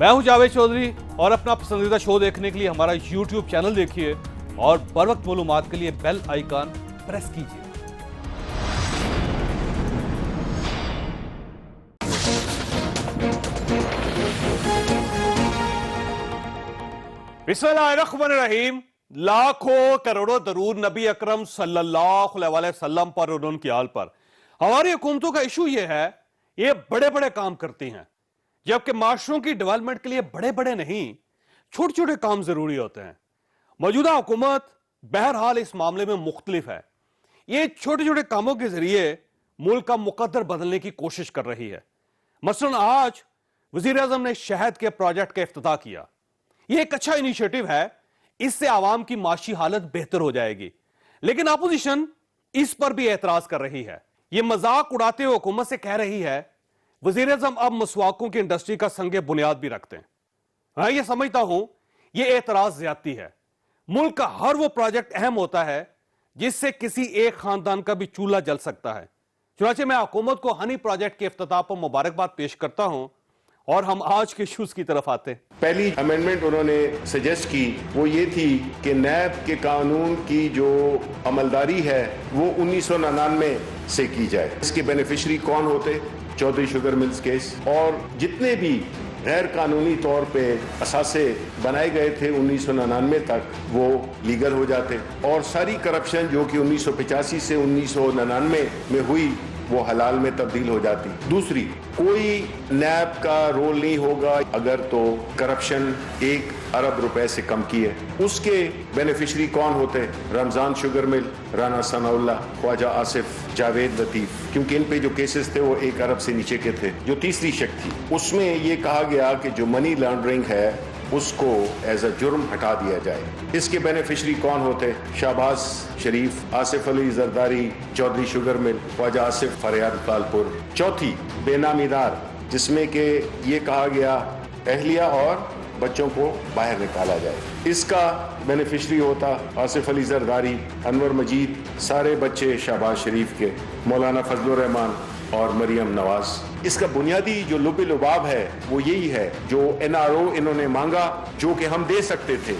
मैं हूं जावेद चौधरी और अपना पसंदीदा शो देखने के लिए हमारा YouTube चैनल देखिए और बर वक्त मालूमात के लिए बेल आइकन प्रेस कीजिए। बिस्मिल्लाहिर्रहमानिर्रहीम। लाखों करोड़ों दरूद नबी अकरम सल्लल्लाहु अलैहि वसल्लम पर और उनकी आल पर। हमारी हुकूमतों का इशू ये है, ये बड़े बड़े काम करती हैं, जबकि माशरों की डेवलपमेंट के लिए बड़े बड़े नहीं, छोटे छोटे काम जरूरी होते हैं। मौजूदा हुकूमत बहरहाल इस मामले में मुख्तलिफ है। ये छोटे छोटे कामों के जरिए मुल्क का मुकद्दर बदलने की कोशिश कर रही है। मसलन आज वजीर आजम ने शहद के प्रोजेक्ट का इफ्तिताह किया। ये एक अच्छा इनिशिएटिव है, इससे आवाम की माशी हालत बेहतर हो जाएगी, लेकिन अपोजिशन इस पर भी एतराज कर रही है। ये मजाक उड़ाते हुए हुकूमत से कह रही है वजीर आजम अब मसवाकों की इंडस्ट्री का संगे बुनियाद भी रखते हैं। मैं ये समझता हूं ये एतराज ज्यादती है। मुल्क का हर वो प्रोजेक्ट अहम होता है जिससे किसी एक खानदान का भी चूल्हा जल सकता है। चुनांचे मैं हुकूमत को हनी प्रोजेक्ट के इफ्तिताह पर मुबारकबाद पेश करता हूं और हम आज के इश्यूज की तरफ आते हैं। पहली अमेंडमेंट उन्होंने सजेस्ट की वो ये थी कि नैब के कानून की जो अमलदारी है वो 1999 से की जाए। इसके बेनिफिशरी कौन होते? चौधरी शुगर मिल्स केस और जितने भी गैर कानूनी तौर पे असासे बनाए गए थे 1999 तक वो लीगल हो जाते और सारी करप्शन जो कि 1985 से 1999 में हुई वो हलाल में तब्दील हो जाती। दूसरी, कोई नैब का रोल नहीं होगा अगर तो करप्शन 1 अरब रुपए से कम की है। उसके बेनिफिशरी कौन होते? रमजान शुगर मिल, राना सनाउल्लाह, ख्वाजा आसिफ, जावेद लतीफ, क्योंकि इन पे जो केसेस थे वो 1 अरब से नीचे के थे। जो तीसरी शक थी उसमें ये कहा गया कि जो मनी लॉन्ड्रिंग है उसको एज अ जुर्म हटा दिया जाए। इसके बेनिफिशरी कौन होते? शाहबाज शरीफ, आसिफ अली जरदारी, चौधरी शुगर मिल, ख्वाजा आसिफ, फरियाद कालपुर। चौथी, बेनामीदार, जिसमें कि ये कहा गया अहलिया और बच्चों को बाहर निकाला जाए। इसका बेनिफिशरी होता आसिफ अली जरदारी, अनवर मजीद, सारे बच्चे शहबाज शरीफ के, मौलाना फजलुर रहमान और मरियम नवाज। इसका बुनियादी जो लुब लुबाब है वो यही है जो NRO इन्होंने मांगा, जो कि हम दे सकते थे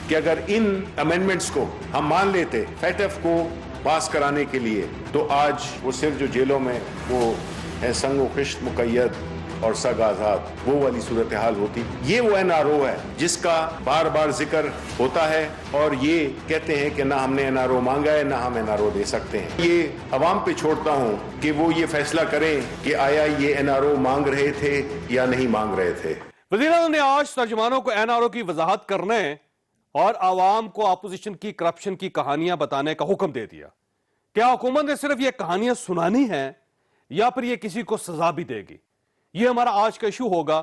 कि अगर इन अमेंडमेंट्स को हम मान लेते फैटफ को पास कराने के लिए, तो आज वो सिर्फ जो जेलों में वो है संगो किश्त मुकैयद और सग आजाद, वो वाली सूरत हाल होती। ये वो NRO है जिसका बार बार जिक्र होता है और ये कहते हैं कि ना हमने NRO मांगा है ना हम NRO दे सकते हैं। ये अवाम पे छोड़ता हूँ कि वो ये फैसला करें कि आया ये NRO मांग रहे थे या नहीं मांग रहे थे। वज़ीर आज़म ने आज तर्जुमानों को NRO की वजाहत करने और आवाम को अपोजिशन की करप्शन की कहानियां बताने का हुक्म दे दिया। क्या हुकूमत ने सिर्फ ये कहानियां सुनानी है या फिर ये किसी को सजा भी देगी? ये हमारा आज का इशू होगा।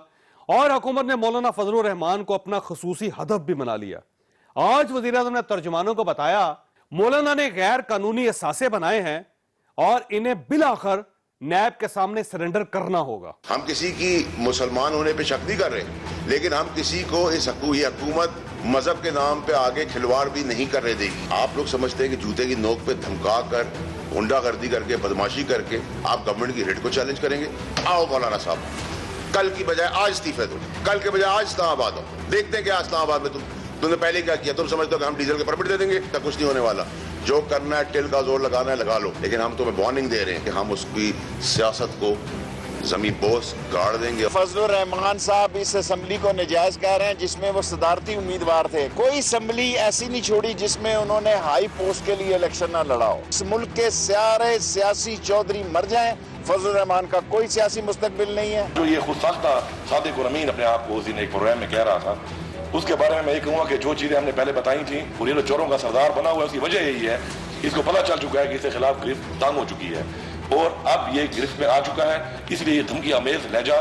और हुकूमत ने मौलाना फजलुर रहमान को अपना खसूसी हदफ भी बना लिया। आज वज़ीर आज़म ने तर्जुमानों को बताया मौलाना ने गैर कानूनी असासे बनाए हैं और इन्हें बिलाखिर नैब के सामने सरेंडर करना होगा। हम किसी की मुसलमान होने पे शक नहीं कर रहे, लेकिन हम किसी को इस हुकूमत मजहब के नाम पे आगे खिलवाड़ भी नहीं करने देगी। आप लोग समझते हैं कि जूते की नोक पे धमका कर, गुंडागर्दी करके, बदमाशी करके आप गवर्नमेंट की रेट को चैलेंज करेंगे? आओ मौलाना साहब, कल की बजाय आज इस्तीफे दो, कल के बजाय आज इस्लामाबाद हो, देखते हैं क्या इस्लामाबाद में तुमने पहले क्या किया। तुम समझते हो कि हम डीजल के परमिट दे देंगे? तब कुछ नहीं होने वाला। जो करना है, टिल का जोर लगाना है लगा लो, लेकिन हम तुम्हें वार्निंग दे रहे हैं कि हम उसकी सियासत को जमीन बोस गाड़ देंगे। फजलुर रहमान साहब इस असम्बली को नजायज कह रहे हैं जिसमें वो सदारती उम्मीदवार थे। कोई असम्बली ऐसी नहीं छोड़ी जिसमें उन्होंने हाई पोस्ट के लिए इलेक्शन ना लड़ा हो। इस मुल्क के सारे सियासी चौधरी मर जाएं, फजलुर रहमान का कोई सियासी मुस्तकबिल नहीं है। जो ये खुद साख्ता सादिक और अमीन अपने आप को उस दिन एक प्रोग्राम में कह रहा था, उसके बारे में मैं ये कहूँगा कि जो चीज़ें हमने पहले बताई थी और ये चोरों का सरदार बना हुआ है, उसकी वजह यही है, इसको पता चल चुका है कि इसके खिलाफ गिरफ्त तंग हो चुकी है और अब ये गिरफ्त में आ चुका है। इसलिए ये धमकी अमेज लहजा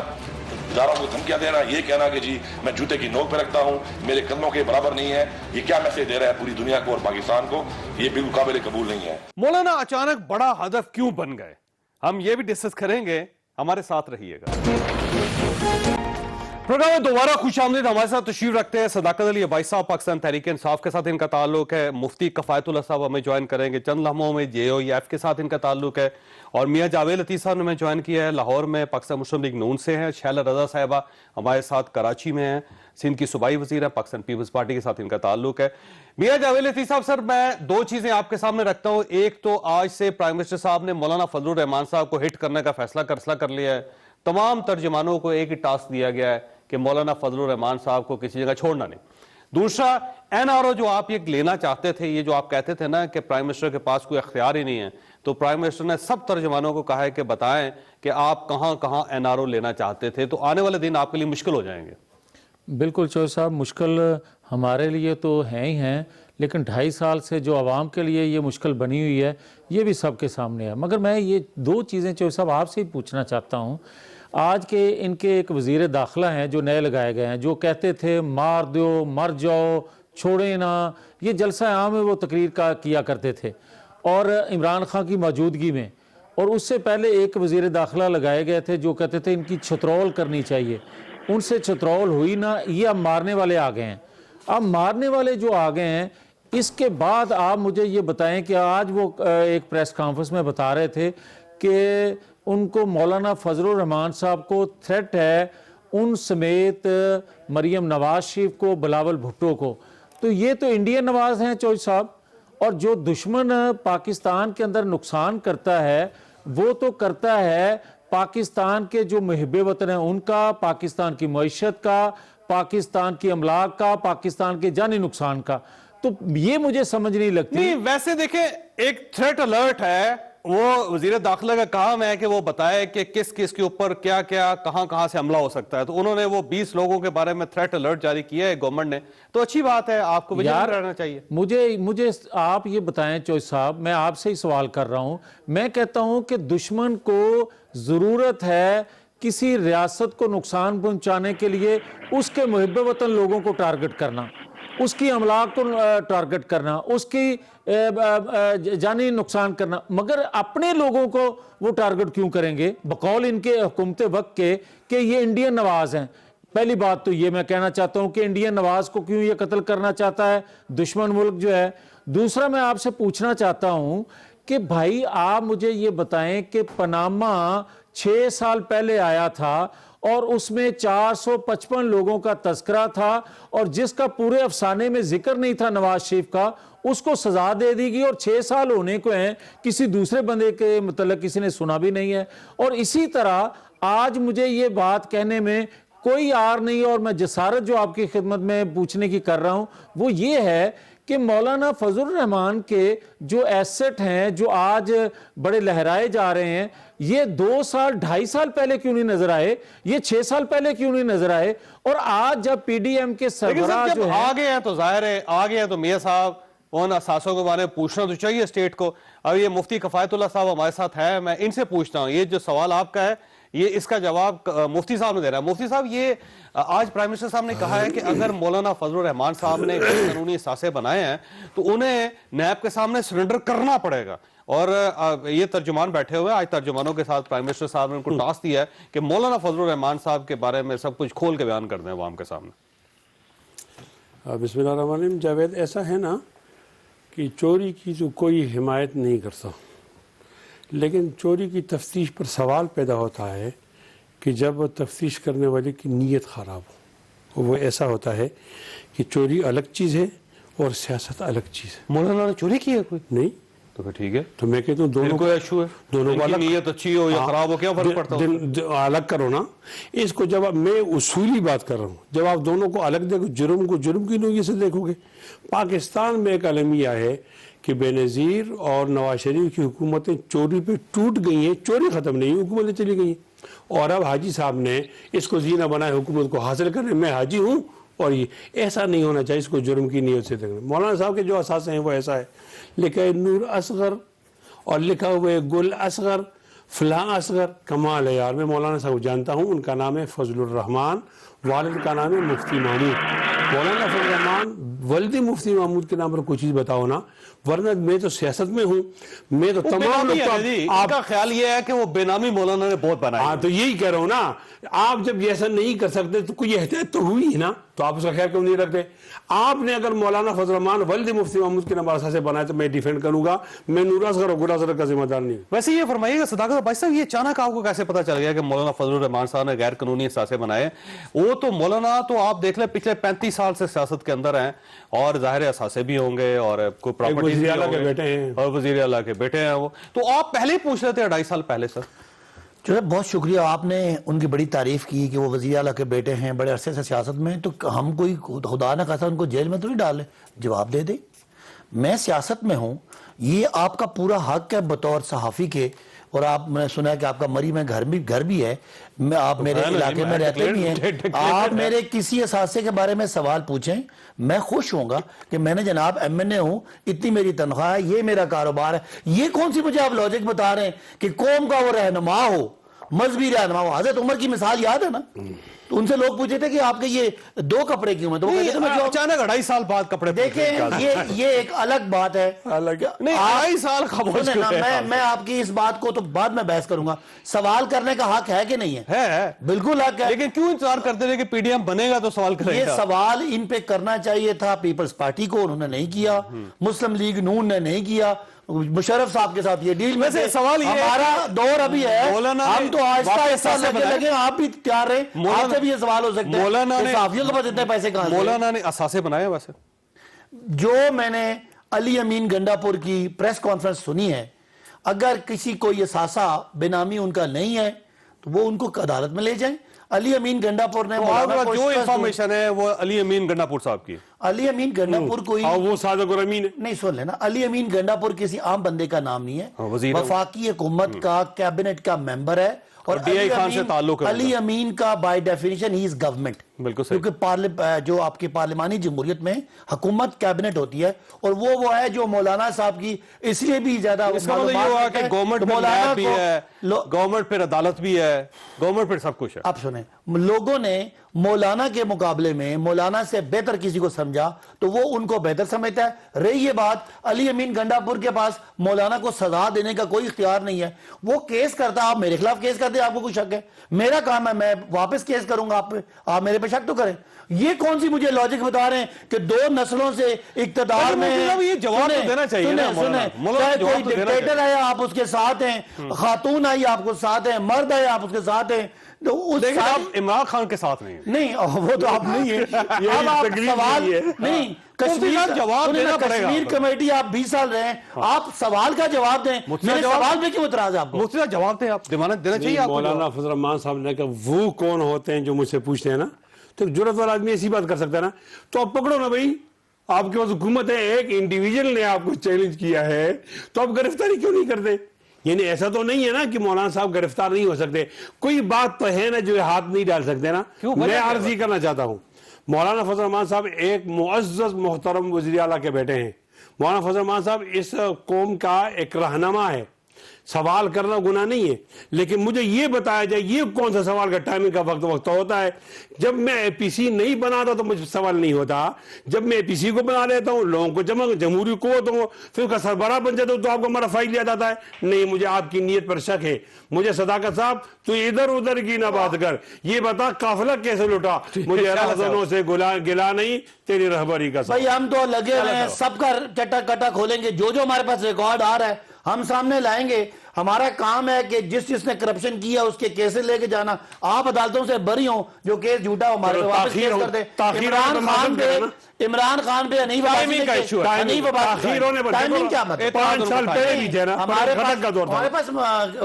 इदारों को धमकियां देना, ये कहना कि जी मैं जूते की नोक पे रखता हूँ, मेरे कदमों के बराबर नहीं है, ये क्या मैसेज दे रहा है पूरी दुनिया को और पाकिस्तान को? ये बिल्कुल काबिल कबूल नहीं है। मौलाना अचानक बड़ा हदफ क्यों बन गए, हम ये भी डिस्कस करेंगे, हमारे साथ रहिएगा। प्रोग्राम में दोबारा खुशामदीद। हमारे साथ तशरीफ रखते हैं सदाकत अली अब्बासी साहब, पाकिस्तान तहरीक इंसाफ के साथ इनका ताल्लुक है। मुफ्ती कफायतुल्लाह साहब हमें ज्वाइन करेंगे चंद लम्हों में, JOEF के साथ इनका ताल्लुक है। और मियां जावेद लतीफ़ साहब ने हमें ज्वाइन किया है, लाहौर में पाकिस्तान मुस्लिम लीग नून से हैं। शैला रजा साहिबा हमारे साथ कराची में हैं, सिंध की सूबाई वजीर है, पाकिस्तान पीपल्स पार्टी के साथ इनका ताल्लुक है। मियां जावेद लतीफ़ साहब, सर मैं दो चीजें आपके सामने रखता हूं। एक तो आज से प्राइम मिनिस्टर साहब ने मौलाना फजलुर रहमान साहब को हिट करने का फैसला कर लिया है। तमाम तर्जमानों को एक ही टास्क दिया गया है कि मौलाना फजलुर रहमान साहब को किसी जगह छोड़ना नहीं। दूसरा, NRO जो आप ये लेना चाहते थे, ये जो आप कहते थे ना कि प्राइम मिनिस्टर के पास कोई अख्तियार ही नहीं है, तो प्राइम मिनिस्टर ने सब तर्जमानों को कहा है कि बताएं कि आप कहां कहां NRO लेना चाहते थे, तो आने वाले दिन आपके लिए मुश्किल हो जाएंगे। बिल्कुल चौधरी साहब, मुश्किल हमारे लिए तो हैं ही हैं, लेकिन 2.5 साल से जो आवाम के लिए ये मुश्किल बनी हुई है ये भी सबके सामने है। मगर मैं ये दो चीज़ें चौधरी साहब आपसे ही पूछना चाहता हूँ। आज के इनके एक वज़ीर दाखिला हैं जो नए लगाए गए हैं, जो कहते थे मार दो, मर जाओ, छोड़े ना, ये जलसा आम में वो तकरीर किया करते थे और इमरान खान की मौजूदगी में। और उससे पहले एक वज़ीर दाखिला लगाए गए थे जो कहते थे इनकी छतरौल करनी चाहिए, उनसे छतरौल हुई ना, ये अब मारने वाले आ गए हैं। अब मारने वाले जो आ गए हैं, इसके बाद आप मुझे ये बताएं कि आज वो एक प्रेस कॉन्फ्रेंस में बता रहे थे कि उनको मौलाना फजलुर रहमान साहब को थ्रेट है, उन समेत मरियम नवाज शरीफ को, बिलावल भुट्टो को। तो ये तो इंडियन नवाज हैं चौधरी साहब, और जो दुश्मन पाकिस्तान के अंदर नुकसान करता है वो तो करता है पाकिस्तान के जो मुहिब वतन हैं उनका, पाकिस्तान की मईशत का, पाकिस्तान की अमलाक का, पाकिस्तान के जानी नुकसान का। तो ये मुझे समझ नहीं लगती। नहीं, वैसे देखें, एक थ्रेट अलर्ट है, वो वजीर दाखिला का काम है कि वो बताए कि किस किस के ऊपर क्या क्या कहां से हमला हो सकता है। तो उन्होंने वो 20 लोगों के बारे में थ्रेट अलर्ट जारी किया है गवर्नमेंट ने, तो अच्छी बात है, आपको विजिलेंट रहना चाहिए। मुझे आप ये बताएं चौधरी साहब, मैं आपसे ही सवाल कर रहा हूं। मैं कहता हूं कि दुश्मन को जरूरत है किसी रियासत को नुकसान पहुंचाने के लिए उसके मुहिब वतन लोगों को टारगेट करना, उसकी अमलाक को टारगेट करना, उसकी जानी नुकसान करना, मगर अपने लोगों को वो टारगेट क्यों करेंगे बकौल इनके हुकूमत वक्त के कि ये इंडियन नवाज हैं। पहली बात तो ये मैं कहना चाहता हूं कि इंडियन नवाज को क्यों ये कत्ल करना चाहता है दुश्मन मुल्क जो है। दूसरा, मैं आपसे पूछना चाहता हूं कि भाई आप मुझे ये बताएं कि पनामा 6 साल पहले आया था और उसमें 455 लोगों का तस्करा था, और जिसका पूरे अफसाने में जिक्र नहीं था नवाज शरीफ का, उसको सजा दे दी गई और 6 साल होने को हैं, किसी दूसरे बंदे के मतलब किसी ने सुना भी नहीं है। और इसी तरह आज मुझे ये बात कहने में कोई आर नहीं, और मैं जसारत जो आपकी खिदमत में पूछने की कर रहा हूं वो ये है कि मौलाना फजलुर रहमान के जो एसेट हैं जो आज बड़े लहराए जा रहे हैं, ये 2 साल 2.5 साल पहले क्यों नहीं नजर आए, ये 6 साल पहले क्यों नहीं नजर आए। और आज जब PDM के सरबराह जो है आ गए हैं तो जाहिर है आ गए हैं, तो मियां साहब उन असासों के बारे में पूछना तो चाहिए स्टेट को। अब ये मुफ्ती कफायतुल्लाह साहब हमारे साथ है, मैं इनसे पूछता हूँ, ये जो सवाल आपका है ये इसका जवाब मुफ्ती साहब ने दे रहा है। मुफ्ती साहब, ये आज प्राइम मिनिस्टर साहब ने कहा है कि अगर मौलाना फजलुर रहमान साहब ने कानूनी सासे बनाए हैं तो उन्हें नैब के सामने सरेंडर करना पड़ेगा। और ये तर्जुमान बैठे हुए हैं, आज तर्जुमानों के साथ प्राइम मिनिस्टर साहब ने उनको टास्क दिया है कि मौलाना फजलुर रहमान साहब के बारे में सब कुछ खोल के बयान कर दें अवाम के सामने। बिस्मिल्लाहिर्रहमानिर्रहीम। जावेद, ऐसा है ना कि चोरी की तो कोई हिमायत नहीं करता, लेकिन चोरी की तफ्तीश पर सवाल पैदा होता है कि जब तफ्तीश करने वाले की नीयत ख़राब हो। वो ऐसा होता है कि चोरी अलग चीज़ है और सियासत अलग चीज़ है। मौलाना ने चोरी की है कोई? नहीं तो फिर ठीक है, तो मैं कहता हूँ दोनों कोई इशू है, दोनों को अलग, नीयत अच्छी हो या खराब हो, क्या फर्क पड़ता है? अलग करो ना इसको। जब मैं उसूली बात कर रहा हूँ, जब आप दोनों को अलग देखो, जुर्म को जुर्म की नोयत से देखोगे। पाकिस्तान में एक अलमिया है कि बेनज़ीर और नवाज शरीफ की हुकूमतें चोरी पे टूट गई हैं, चोरी ख़त्म नहीं, हुकूमतें चली गई हैं। और अब हाजी साहब ने इसको जीना बनाए हुकूमत को हासिल करने, मैं हाजी हूँ और ये ऐसा नहीं होना चाहिए, इसको जुर्म की नीयत से देखना। मौलाना साहब के जो असासे हैं वो ऐसा है, लिखा है नूर असगर और लिखा हुआ है गुल असगर, फलां असगर। कमाल है यार, मैं मौलाना साहब को जानता हूँ, उनका नाम है फजलुर रहमान, वालिद का नाम है मुफ्ती महमूद। मौलाना फजलुर रहमान वल्दी मुफ्ती महमूद के नाम पर कोई चीज बताओ ना, वरना मैं तो सियासत में हूँ, मैं तो तमाम लोग आपका ख्याल ये है कि वो बेनामी मौलाना ने बहुत बनाया। हाँ तो यही कह रहा हूँ ना, आप जब ऐसा नहीं कर सकते तो कोई एहतियात तो हुई ही ना, तो आप उसका ख्याल क्यों नहीं रखते? आपने अगर मौलाना फजल रहमान वल्दी मुफ्ती महमूद के नाम से बनाए तो मैं डिफेंड करूंगा, मैं नूर असगर और गुल असगर का जिम्मेदार नहीं। वैसे ये फरमाइएगा सदाकत भाई साहब, ये अचानक आपको कैसे पता चल गया कि मौलाना फजल रहमान साहब ने गैर कानूनी असासे बनाए? वो तो मौलाना तो आप देख लें पिछले 35 साल से सियासत के अंदर हैं, और जाहिर असासे भी होंगे और कोई प्रॉपर्टी के बेटे हैं और वजीर आला के बेटे हैं वो, तो आप पहले ही पूछ रहे थे 2.5 साल पहले सर। जो है बहुत शुक्रिया, आपने उनकी बड़ी तारीफ की कि वो वज़ीर आला के बेटे हैं, बड़े अरसे से सियासत में, तो हम कोई खुदा न खासा उनको जेल में तो नहीं डाले, जवाब दे दे। मैं सियासत में हूँ, ये आपका पूरा हक है बतौर सहाफ़ी के, और आप, मैंने सुना है कि आपका मरी में घर भी है, मैं आप मेरे इलाके में रहते नहीं हैं, आप मेरे किसी असासे के बारे में सवाल पूछें, मैं खुश होऊंगा कि मैंने जनाब MNA हूं, इतनी मेरी तनख्वाह है, ये मेरा कारोबार है। ये कौन सी मुझे आप लॉजिक बता रहे हैं कि कौम का वो रहनुमा हो, मजहबी रहनुमा हो? हज़रत उमर की मिसाल याद है ना, तो उनसे लोग पूछे थे कि आपके ये 2 कपड़े क्यों हैं, तो वो कहते थे मैं अचानक 2.5 साल बाद कपड़े देखें, ये एक अलग बात है। अलग नहीं, 2.5 साल खामोश ना, मैं आपकी इस बात को तो बाद में बहस करूंगा। सवाल करने का हक है कि नहीं है? बिल्कुल हक है, लेकिन क्यों इंतजार करते रहे कि PDM बनेगा तो सवाल करेगा? ये सवाल इन पे करना चाहिए था पीपल्स पार्टी को, उन्होंने नहीं किया, मुस्लिम लीग नून ने नहीं किया, मुशर्रफ साहब के साथ ये डील में वैसे सवाल ये हमारा दौर अभी है, हम तो आहिस्ता लगे, आप भी तैयार रहे, आपसे भी ये सवाल हो सकते हैं, साफियों के पास इतने पैसे कहां से? मौलाना ने असासे बनाए? वैसे जो मैंने अली अमीन गंडापुर की प्रेस कॉन्फ्रेंस सुनी है, अगर किसी को ये सासा बेनामी उनका नहीं है तो वो उनको अदालत में ले जाएं। अली अमीन गंडापुर ने जो इंफॉर्मेशन है वो अली अमीन गंडापुर साहब की, अली अमीन गंडापुर कोई वो सादिक और अमीन है नहीं, सुन लेना, अली अमीन गंडापुर किसी आम बंदे का नाम नहीं है, वफाकी हुकूमत का कैबिनेट का मेंबर है, और DI खान से ताल्लुक है। अली अमीन का by definition he is government, बिल्कुल सही, क्योंकि जो आपकी पार्लिमानी जमहूरियत में हुकूमत कैबिनेट होती है, और वो है जो मौलाना साहब की इसलिए भी ज्यादा गवर्नमेंट मौलाना भी है, गवर्नमेंट फिर अदालत भी है, गवर्नमेंट फिर सब कुछ है। आप सुने, लोगों ने मौलाना के मुकाबले में मौलाना से बेहतर किसी को समझा तो वो उनको बेहतर समझता है। रही ये बात, अली अमीन गंडापुर के पास मौलाना को सजा देने का कोई इख्तियार नहीं है, वो केस करता, आप मेरे खिलाफ केस करते, आपको कोई शक है? मेरा काम है, मैं वापस केस करूंगा, आप मेरे पे शक तो करें। ये कौन सी मुझे लॉजिक बता रहे हैं कि 2 नस्लों से इक्तदार में, ये जवाब तो देना चाहिए ना, चाहे कोई डिक्टेटर है आप उसके साथ हैं, खातून आई आपको साथ हैं, मर्द है आप उसके साथ हैं, तो उस आप इमरान खान के साथ नहीं, वो तो आप नहीं है। अब आप सवाल नहीं, कश्मीर जवाब देना पड़ेगा। कश्मीर कमेटी आप 20 साल रहे हैं, आप सवाल का जवाब दें, मेरे सवाल पे क्यों इतराज है आपको? मुझसे जवाब दें, आप जमानत देना चाहिए आपको। मौलाना फजल रहमान साहब ने कहा वो कौन होते हैं जो मुझसे पूछते हैं ना, तो जुर्रत वाला आदमी ऐसी बात कर सकता है ना, तो आप पकड़ो ना भाई, आपके पास हुकूमत है, एक इंडिविजुअल ने आपको चैलेंज किया है, तो आप गिरफ्तारी क्यों नहीं करते? यानी ऐसा तो नहीं है ना कि मौलाना साहब गिरफ्तार नहीं हो सकते, कोई बात तो है ना जो हाथ नहीं डाल सकते ना। मैं अर्ज ही करना चाहता हूँ, मौलाना फजल रहमान साहब एक मुअज़्ज़ज़ मोहतरम वज़ीर आला के बेटे हैं। मौलाना फजल रहमान साहब इस कौम का एक रहनुमा है, सवाल करना गुनाह नहीं है, लेकिन मुझे ये बताया जाए ये कौन सा सवाल का टाइमिंग का वक्त होता है? जब मैं APC नहीं बनाता तो मुझे सवाल नहीं होता, जब मैं APC को बना लेता हूँ, लोगों को जमा जमहूरी कुव्वत हो, फिर उसका सरबराह बन जाता हूँ, तो आपको हमारा फाइल लिया जाता है। नहीं, मुझे आपकी नीयत पर शक है। मुझे सदाकत साहब तू इधर उधर की ना बात कर, ये बता काफिला कैसे लुटा? मुझे रहज़नों से गिला नहीं, तेरी रहबरी का। भाई हम तो लगे हुए हैं, सबका चटा कटा खोलेंगे, जो हमारे पास रिकॉर्ड आ रहा है हम सामने लाएंगे। हमारा काम है कि जिसने करप्शन किया उसके केसेस लेके जाना, आप अदालतों से बरी हो, जो केस झूठा हो हमारे वापस केस कर दे। इमरान खान पे नहीं, टाइमिंग का इशू है, टाइमिंग क्या मतलब? 5 साल पहले भी थे ना, हमारे पास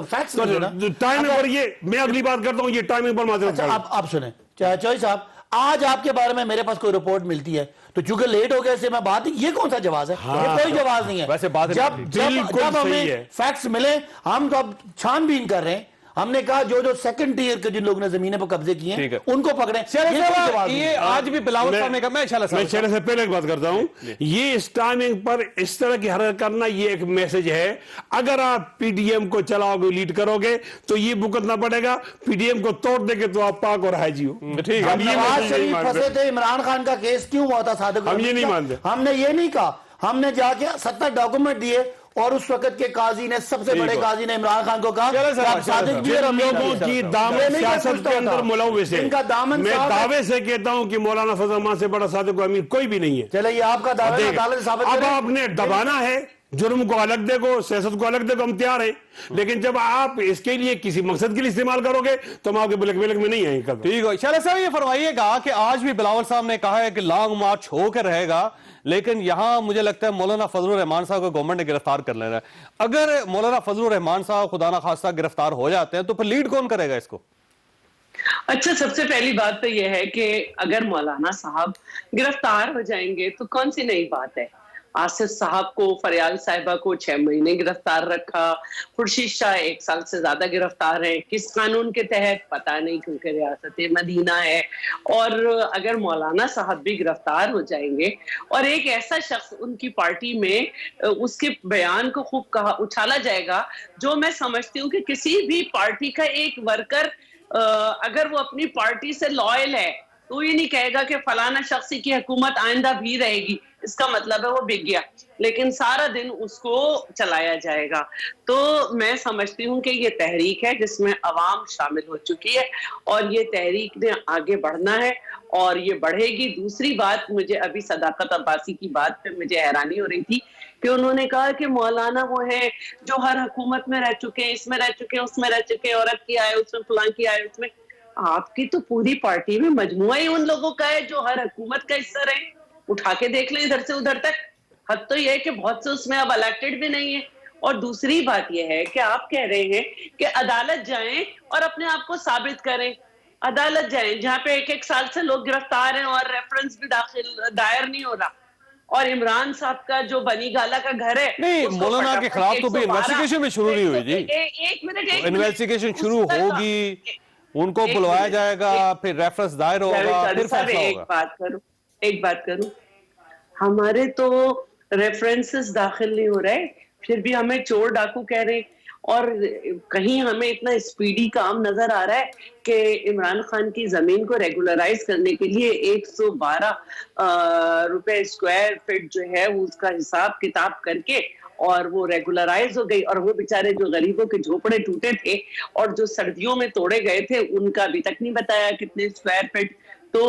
फैक्ट्स नहीं है ना टाइमिंग पर। ये मैं अगली बात करता हूँ, ये टाइमिंग पर माजरत। आप सुने चौधरी साहब, आज आपके बारे में मेरे पास कोई रिपोर्ट मिलती है तो चूंकि लेट हो गए से मैं बात, ये कौन सा जवाब है? ये कोई जवाब नहीं है। वैसे बात जब हमें फैक्ट्स मिले, हम तो अब छानबीन कर रहे हैं, ہم نے کہا جو سیکنڈ ٹیئر کے جن لوگوں نے زمینیں پر قبضے کیے ٹھیک ہیں ہے، ان کو پکڑیں. یہ آج بھی بلاول صاحب نے کہا. میں چلے سے پہلے ایک بات کرتا ہوں, یہ اس ٹائمنگ پر اس طرح کی حرکت کرنا یہ ایک میسج ہے. اگر آپ پی ڈی ایم کو چلاؤ گے, لیڈ کرو گے تو یہ بھگتنا پڑے گا. پی ڈی ایم کو توڑ دے کے تو آپ پاک اور حاجی ہو. ٹھیک ہے, نواز شریف پھنسے تھے, عمران خان کا کیس کیوں ہوا تھا صادق, ہم یہ نہیں مانتے. ہم نے یہ نہیں کہا, ہم نے جا کے 70 ڈاکومنٹ دیے اور اس وقت کے قاضی نے, سب سے بڑے قاضی نے عمران خان کو کہا کہ آپ صادق جی اور جن لوگوں کی دامن سیاست کے اندر ملوث ہے, ان کا دامن میں دعوے سے کہتا ہوں کہ مولانا فضل الرحمان سے بڑا صادق و امین کوئی بھی نہیں ہے. چلے یہ آپ کا دعویٰ ہے, عدالت ثابت اب کرے. آپ نے دبانا ہے, جرم کو الگ دے کو, سیاست کو الگ دے کو, ہم تیار ہیں. لیکن جب آپ اس کے لیے کسی مقصد کے لیے استعمال کرو گے تو ہم آپ کے بلیک میلنگ میں نہیں آئیں گے. ٹھیک ہے. شاہ صاحب یہ فرمائیے گا کہ آج بھی بلاول صاحب نے کہا ہے کہ لانگ مارچ ہو کے رہے گا, لیکن یہاں مجھے لگتا ہے مولانا فضل الرحمان صاحب کو گورنمنٹ نے گرفتار کر لینا ہے. اگر مولانا فضل الرحمان صاحب خدا نہ خواستہ گرفتار ہو جاتے ہیں تو پھر لیڈ کون کرے گا اس کو؟ اچھا, سب سے پہلی بات تو یہ ہے کہ اگر مولانا صاحب گرفتار ہو جائیں گے تو کون سی نئی بات ہے. آصف صاحب کو, فریال صاحبہ کو 6 مہینے گرفتار رکھا, خورشید شاہ 1 سال سے زیادہ گرفتار ہیں. کس قانون کے تحت پتہ نہیں, کیونکہ ریاست مدینہ ہے. اور اگر مولانا صاحب بھی گرفتار ہو جائیں گے اور ایک ایسا شخص ان کی پارٹی میں اس کے بیان کو خوب اچھالا جائے گا, جو میں سمجھتی ہوں کہ کسی بھی پارٹی کا ایک ورکر اگر وہ اپنی پارٹی سے لائل ہے تو یہ نہیں کہے گا کہ فلانا شخصی کی حکومت آئندہ بھی رہے گی, اس کا مطلب ہے وہ بک گیا, لیکن سارا دن اس کو چلایا جائے گا. تو میں سمجھتی ہوں کہ یہ تحریک ہے جس میں عوام شامل ہو چکی ہے اور یہ تحریک نے آگے بڑھنا ہے اور یہ بڑھے گی. دوسری بات, مجھے ابھی صداقت عباسی کی بات پہ مجھے حیرانی ہو رہی تھی کہ انہوں نے کہا کہ مولانا وہ ہیں جو ہر حکومت میں رہ چکے ہیں, اس میں رہ چکے ہیں, اس میں رہ چکے ہیں, عورت کی آئے اس میں, فلاں کی آئے اس میں. آپ کی تو پوری پارٹی میں مجموعہ ہی ان لوگوں کا ہے جو ہر حکومت کا حصہ رہے. اٹھا کے دیکھ لیں ادھر سے ادھر تک. حد تو یہ ہے کہ بہت سے اس میں اب الیکٹڈ بھی نہیں ہے. اور دوسری بات یہ ہے کہ آپ کہہ رہے ہیں کہ عدالت جائیں اور اپنے آپ کو ثابت کریں. عدالت جائیں جہاں پہ 1 سال سے لوگ گرفتار ہیں اور ریفرنس بھی دائر نہیں ہو رہا, اور عمران صاحب کا جو بنی گالا کا گھر ہے نہیں, مولانا کے خلاف تو بھی انویسٹیگیشن بھی شروع نہیں ہوئی جی. ایک منٹ, انویسٹیگیشن شروع ہوگی, ان کو بلوایا جائے گا, پھر ریفرنس دائر ہوگا, پھر فیصلہ ہوگا. ایک بات کروں, ہمارے تو ریفرنسز داخل نہیں ہو رہے, پھر بھی ہمیں چور ڈاکو کہہ رہے ہیں. اور کہیں ہمیں اتنا اسپیڈی کام نظر آ رہا ہے کہ عمران خان کی زمین کو ریگولرائز کرنے کے لیے 112 روپے اسکوائر فٹ جو ہے وہ اس کا حساب کتاب کر کے اور وہ ریگولرائز ہو گئی. اور وہ بیچارے جو غریبوں کے جھوپڑے ٹوٹے تھے اور جو سردیوں میں توڑے گئے تھے ان کا ابھی تک نہیں بتایا کتنے اسکوائر فٹ. تو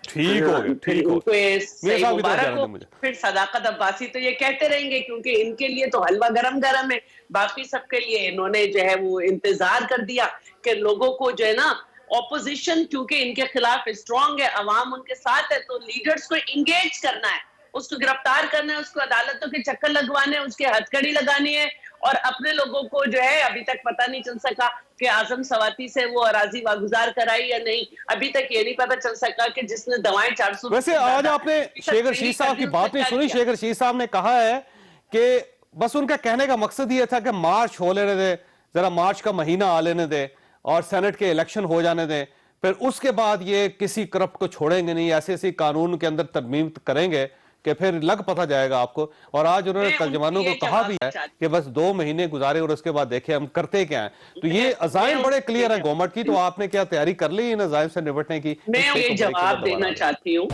ٹھیک ہو گیا. پھر صداقت عباسی تو یہ کہتے رہیں گے کیونکہ ان کے لیے تو حلوہ گرم گرم ہے, باقی سب کے لیے انہوں نے جو ہے وہ انتظار کر دیا کہ لوگوں کو جو ہے نا اپوزیشن کیونکہ ان کے خلاف اسٹرانگ ہے, عوام ان کے ساتھ ہے, تو لیڈرز کو انگیج کرنا ہے, اس کو گرفتار کرنا ہے, اس کو عدالتوں کے چکر لگوانے ہیں, اس کے ہتھ کڑی لگانی ہے. اور اپنے لوگوں کو جو ہے ابھی تک پتہ نہیں چل سکا کہ اعظم سواتی سے وہ اراضی واگزار کرائی یا نہیں, ابھی تک یہ نہیں پتہ چل سکا کہ جس نے دوائیں 400. ویسے آج آپ نے شیخ رشید صاحب کی بات نہیں سنی. شیخ رشید صاحب نے کہا ہے کہ بس ان کا کہنے کا مقصد یہ تھا کہ مارچ ہو لینے دے, ذرا مارچ کا مہینہ آ لینے دے اور سینٹ کے الیکشن ہو جانے دیں, پھر اس کے بعد یہ کسی کرپٹ کو چھوڑیں گے نہیں, ایسے ایسی قانون کے اندر ترمیم کریں گے کہ پھر لگ پتہ جائے گا آپ کو. اور آج انہوں نے ترجمانوں کو کہا بھی ہے کہ بس 2 مہینے گزارے اور اس کے بعد دیکھیں ہم کرتے کیا ہیں. تو یہ عزائم بڑے کلیئر ہیں گورنمنٹ کی, تو آپ نے کیا تیاری کر لی ان عزائم سے نپٹنے کی؟ میں یہ جواب دینا چاہتی ہوں.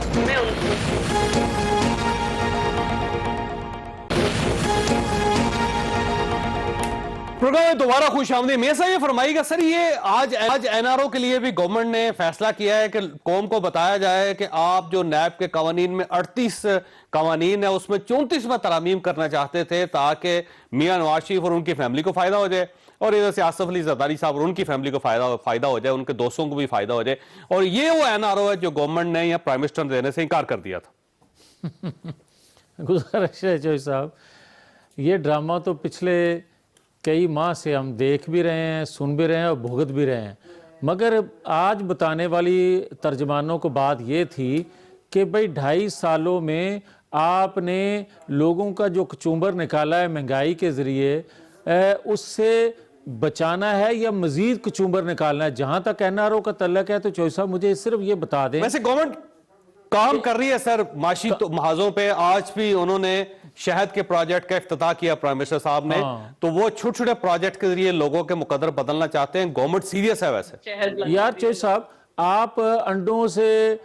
پروگرام میں دوبارہ خوش آمدید. میاں صاحب یہ فرمائیے گا سر, یہ آج این آر او کے لیے بھی گورنمنٹ نے فیصلہ کیا ہے کہ قوم کو بتایا جائے کہ آپ جو نیب کے قوانین میں 38 قوانین ہے اس میں 34 میں ترامیم کرنا چاہتے تھے تاکہ میاں نواز شریف اور ان کی فیملی کو فائدہ ہو جائے, اور ادھر سے آصف علی زرداری صاحب اور ان کی فیملی کو فائدہ ہو جائے, ان کے دوستوں کو بھی فائدہ ہو جائے. اور یہ وہ این آر او ہے جو گورنمنٹ نے یا پرائم منسٹر دینے سے انکار کر دیا تھا. گزارش ہے جوئی صاحب, یہ ڈرامہ تو پچھلے کئی ماہ سے ہم دیکھ بھی رہے ہیں, سن بھی رہے ہیں اور بھگت بھی رہے ہیں, مگر آج بتانے والی ترجمانوں کو بات یہ تھی کہ بھئی 2.5 سالوں میں آپ نے لوگوں کا جو کچومبر نکالا ہے مہنگائی کے ذریعے, اس سے بچانا ہے یا مزید کچومبر نکالنا ہے؟ جہاں تک این آر او کا تعلق ہے تو چوئی صاحب مجھے صرف یہ بتا دیں. ویسے گورنمنٹ کام کر رہی ہے سر معاشی محاذوں پہ. آج بھی انہوں نے شہد کے پروجیکٹ کا افتتاح کیا پرائم منسٹر صاحب نے, تو وہ چھوٹے چھوٹے پروجیکٹ کے ذریعے لوگوں کے مقدر بدلنا چاہتے ہیں. گورنمنٹ سیریس ہے ویسے. یار چوئی صاحب آپ انڈوں سے,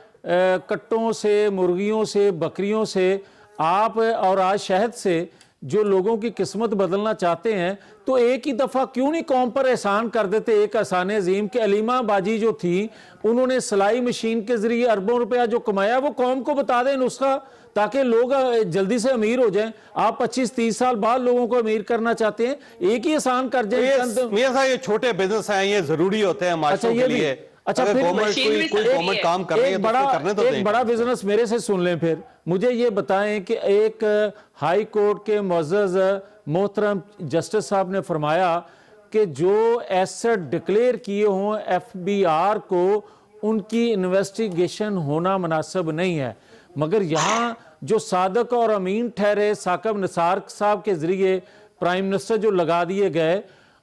کٹوں سے, مرغیوں سے, بکریوں سے, آپ اور آج شہد سے جو لوگوں کی قسمت بدلنا چاہتے ہیں, تو ایک ہی دفعہ کیوں نہیں قوم پر احسان کر دیتے, ایک احسان عظیم کہ علیمہ باجی جو تھی انہوں نے سلائی مشین کے ذریعے اربوں روپیہ جو کمایا وہ قوم کو بتا دیں نسخہ, تاکہ لوگ جلدی سے امیر ہو جائیں. آپ 25-30 سال بعد لوگوں کو امیر کرنا چاہتے ہیں, ایک ہی احسان کر جائیں. میاں صاحب یہ چھوٹے بزنس ہیں, یہ ضروری ہوتے ہیں معاشروں کے لیے. اچھا اگر پھر کوئی گورنمنٹ کام کر رہی ہے تو کرنے تو دیں. ایک بڑا بزنس میرے سے سن لیں. پھر مجھے یہ بتائیں کہ ایک ہائی کورٹ کے معزز محترم جسٹس صاحب نے فرمایا کہ جو ایسٹ ڈکلیئر کیے ہوں ایف بی آر کو, ان کی انویسٹیگیشن ہونا مناسب نہیں ہے. مگر یہاں جو صادق اور امین ٹھہرے ثاقب نثار صاحب کے ذریعے پرائم منسٹر جو لگا دیے گئے,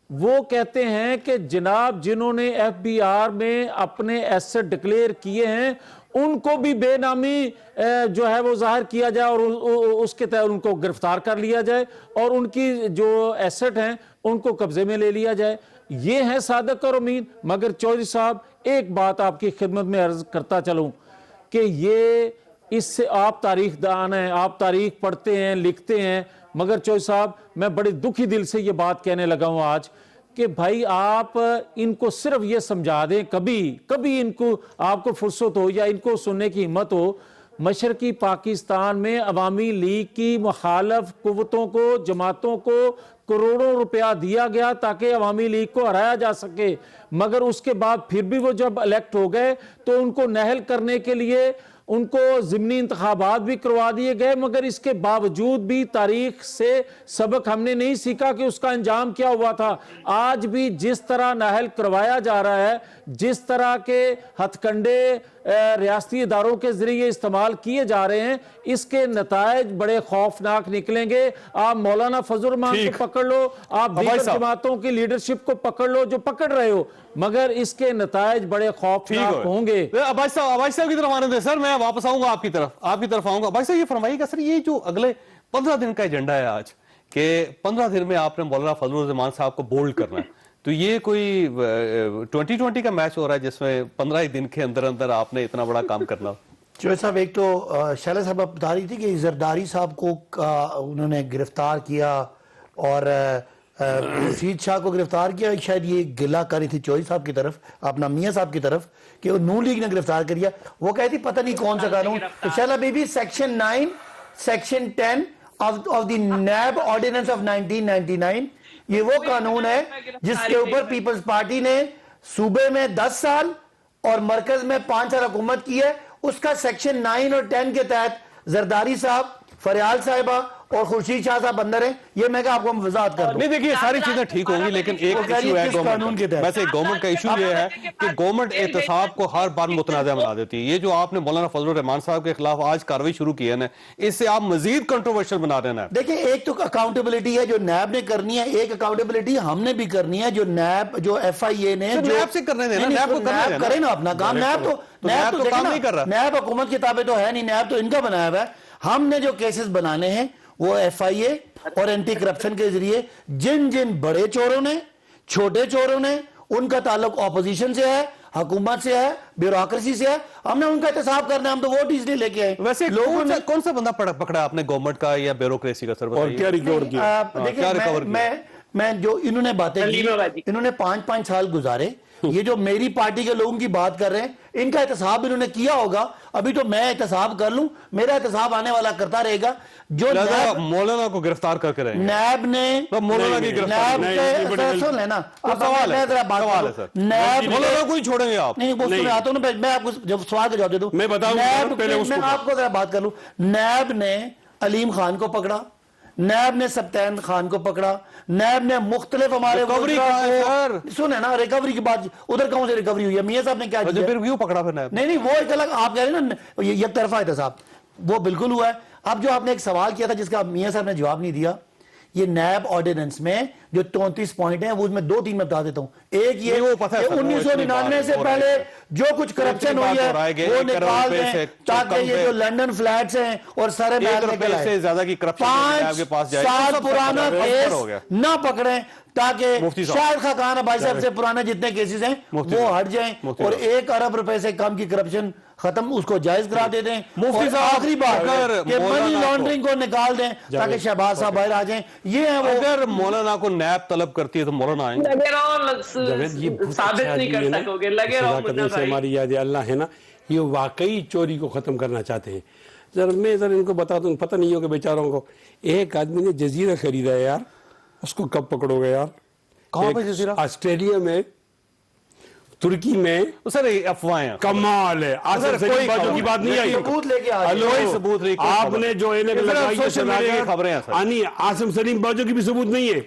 وہ کہتے ہیں کہ جناب جنہوں نے ایف بی آر میں اپنے ایسٹ ڈکلیئر کیے ہیں ان کو بھی بے نامی جو ہے وہ ظاہر کیا جائے اور اس کے تحت ان کو گرفتار کر لیا جائے اور ان کی جو ایسٹ ہیں ان کو قبضے میں لے لیا جائے. یہ ہیں صادق اور امین. مگر چودھری صاحب ایک بات آپ کی خدمت میں عرض کرتا چلوں کہ یہ اس سے آپ تاریخ دان ہیں, آپ تاریخ پڑھتے ہیں, لکھتے ہیں, مگر چوئی صاحب میں بڑے دکھی دل سے یہ بات کہنے لگا ہوں آج کہ بھائی آپ ان کو صرف یہ سمجھا دیں, کبھی ان کو آپ کو فرصت ہو یا ان کو سننے کی ہمت ہو, مشرقی پاکستان میں عوامی لیگ کی مخالف قوتوں کو, جماعتوں کو کروڑوں روپیہ دیا گیا تاکہ عوامی لیگ کو ہرایا جا سکے, مگر اس کے بعد پھر بھی وہ جب الیکٹ ہو گئے تو ان کو نہل کرنے کے لیے ان کو ضمنی انتخابات بھی کروا دیے گئے. مگر اس کے باوجود بھی تاریخ سے سبق ہم نے نہیں سیکھا کہ اس کا انجام کیا ہوا تھا. آج بھی جس طرح نااہل کروایا جا رہا ہے, جس طرح کے ہتھ کنڈے ریاستی اداروں کے ذریعے استعمال کیے جا رہے ہیں, اس کے نتائج بڑے خوفناک نکلیں گے. آپ مولانا فضل الرحمان کو پکڑ لو, آپ دیگر جماعتوں کی لیڈرشپ کو پکڑ لو جو پکڑ رہے ہو, مگر اس کے نتائج بڑے خوفناک ہوں گے. عباس صاحب کی طرف آنے دیں سر, میں واپس آؤں گا آپ کی طرف آؤں گا. عباس صاحب یہ فرمائیے گا سر, یہ جو اگلے 15 دن کا ایجنڈا ہے آج کہ 15 دن میں آپ نے مولانا فضل الرحمان صاحب کو بولڈ کرنا ہے, تو یہ کوئی 2020 کا میچ ہو رہا ہے جس میں 15 دن کے اندر آپ نے اتنا بڑا کام کرنا؟ چوہے صاحب ایک تو شیلہ صاحب بتا رہی تھی کہ زرداری صاحب کو انہوں نے گرفتار کیا اور رشید شاہ کو گرفتار کیا. شاید یہ گلہ کری تھی چوہی صاحب کی طرف, اپنا میاں صاحب کی طرف, کہ نون لیگ نے گرفتار کریا. وہ کہتی پتہ نہیں کون سا قانون. تو شیلہ بی بی section 9 section 10 of the NAB ordinance of 1999, یہ وہ قانون ہے جس کے اوپر پیپلز پارٹی نے صوبے میں 10 سال اور مرکز میں 5 سال حکومت کی ہے. اس کا سیکشن 9 اور 10 کے تحت زرداری صاحب, فریال صاحبہ اور خورشید شاہ صاحب اندر ہیں. یہ میں کہا آپ کو وضاحت کر دوں. نہیں دیکھیے ساری چیزیں ٹھیک ہوں گی, لیکن ایک ایشو ہے گورنمنٹ کا. ویسے گورنمنٹ کا ایشو یہ ہے کہ گورنمنٹ احتساب کو ہر بار متنازع بنا دیتی ہے. یہ جو آپ نے مولانا فضل الرحمان صاحب کے خلاف آج کارروائی شروع کی ہے نا, اس سے آپ مزید کنٹروورشل بنا رہے ہیں. دیکھیں ایک تو اکاؤنٹیبلٹی ہے جو نیب نے کرنی ہے, ایک اکاؤنٹیبلٹی ہم نے بھی کرنی ہے جو نیب, جو ایف آئی اے نے, جو نیب سے کرنے دینا, نیب کو کرنے دینا, کرے نا اپنا کام. نیب تو کام نہیں کر رہا, نیب حکومت کی تابع تو ہے نہیں, نیب تو ان کا بنایا ہوا ہے. ہم نے جو کیسز بنانے ہیں وہ ایف آئی اے اور اینٹی کرپشن کے ذریعے جن بڑے چوروں نے, چھوٹے چوروں نے, ان کا تعلق اپوزیشن سے ہے, حکومت سے ہے, بیوروکریسی سے ہے, ہم نے ان کا احتساب کرنا ہے. ہم تو ووٹ اس لیے لے کے آئے. ویسے لوگوں نے کون سا بندہ پکڑا آپ نے گورنمنٹ کا یا بیوروکریسی کا سر, اور کیا ریکارڈ کیا؟ میں جو انہوں نے باتیں کی, انہوں نے 5 سال گزارے. یہ جو میری پارٹی کے لوگوں کی بات کر رہے ہیں, ان کا احتساب انہوں نے کیا ہوگا. ابھی تو میں احتساب کر لوں, میرا احتساب آنے والا کرتا رہے گا. جو مولانا کو گرفتار کر کے رہے ہیں, نیب نے مولانا کی گرفتار سن لینا, مولانا کو ہی چھوڑیں گے آپ؟ نہیں وہ سن آتا ہوں, میں آپ کو جب سوال کا جواب دے دوں, میں آپ کو ذرا بات کر لوں. نیب نے علیم خان کو پکڑا, نیب نے سبتین خان کو پکڑا, نیب نے مختلف ہمارے سنے نا ریکوری کی بات, ادھر کہوں سے ریکوری ہوئی ہے. میاں صاحب نے کیا پکڑا پھر نیب؟ نہیں وہ ایک الگ آپ کہہ رہے ہیں نا یک طرفہ احتساب, وہ بالکل ہوا ہے. اب جو آپ نے ایک سوال کیا تھا جس کا میاں صاحب نے جواب نہیں دیا, یہ نیب آرڈیننس میں جو 34 پوائنٹ ہیں وہ اس میں 2-3 میں بتا دیتا ہوں. ایک یہ وہ پتہ ہے کہ سر، وہ 1999 سے پہلے جو کچھ کرپشن ہوئی ہے وہ نکال دیں تاکہ یہ جو لنڈن فلیٹس ہیں اور سارے محل نکل آئے. سے زیادہ کی کرپشن آپ کے پاس 5 جائے سال پرانا کیس نہ پکڑیں تاکہ مفتی صاحب شاہد خاقان عباسی صاحب سے پرانے جتنے کیسز ہیں وہ ہٹ جائیں اور 1 ارب روپے سے کم کی کرپشن ختم اس کو جائز کرا دے دیں. مفتی صاحب آخری بات کہ منی مولانا لانڈرنگ کو نکال دیں تاکہ شہباز صاحب باہر آ جائیں. یہ ہے وہ اگر مولانا کو نیب طلب کرتی ہے تو مولانا آئیں گے. لگے رہو ثابت نہیں کر سکو گے. لگے رہو منا بھائی. ہماری یاد اللہ ہے نا, یہ واقعی چوری کو ختم کرنا چاہتے ہیں. میں ان کو بتاتا ہوں, پتہ نہیں ہو کہ بیچاروں کو, ایک آدمی نے جزیرہ خریدا ہے یار, اس کو کب پکڑو گے یار؟ کہاں پہ جزیرہ؟ آسٹریلیا میں, ترکی میں. سر افواہیں کمال ہے. آصف سلیم باجو کی بات نہیں آئی, ثبوت لے کے آ کوئی ثبوت نہیں. آپ نے جو سوشل میڈیا کی خبریں ہیں سر. آصف سلیم باجو کی بھی ثبوت نہیں ہے.